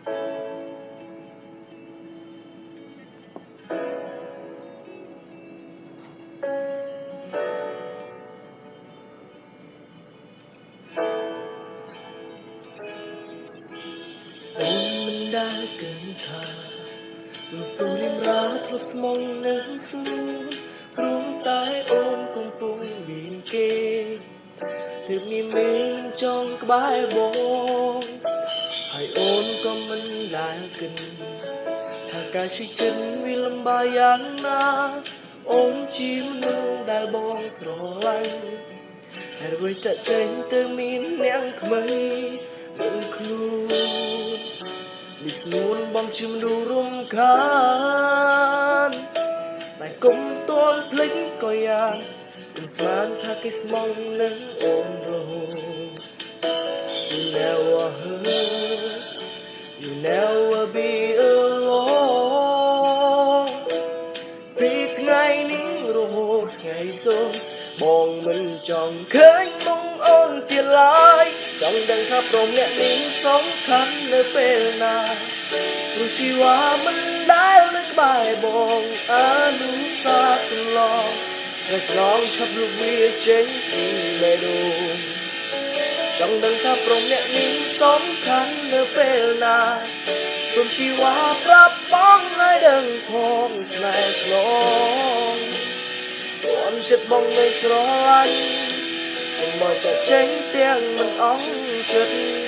មិនដែលគិតថារូបទូរៀងរាធ្លាប់ស្មងនឹងស្រួលព្រោះតែអូនកំពុងមានគេទើបមានមេនឹងចង់ក្បែរបងហើយអូនក៏មិនដែលគិតថាការឈឺចិត្តវាលំបាកយ៉ាងណាអូនជាមនុស្សដែលបងស្រឡាញ់ហើយរួចចាក់ចេញទៅមានអ្នកថ្មីនឹងខ្លួននេះស្នួនបងជាមនុស្សរំខានតែគុំតន់ភ្លេចក៏យ៉ាងគិតស្មានថាគេស្មងនឹងអូនរហូត You never hurt You never be alone ពីថ្ងៃនេះរហូតថ្ងៃសូមបងមិនចង់ឃើញមុខអូនទៀតឡើយចង់ដឹងថាព្រមអ្នកនេះសំខាន់នៅពេលណាព្រោះជីវ៉ាមិនដែលនៅក្បែរបងអនុសាសន៍កន្លងស្រែស្រង់ឈប់លុបវាចេញពីបេះដូងចង់ដឹងថាព្រមអ្នកនេះសំខាន់នៅពេលណាសូមជីវ៉ាប្រាប់បងឲ្យដឹងផងស្នេហ៍ស្នងបងចិត្តបងនៅស្រឡាញ់កុំមកចាក់ចេញទាំងមិនអស់ចិត្ត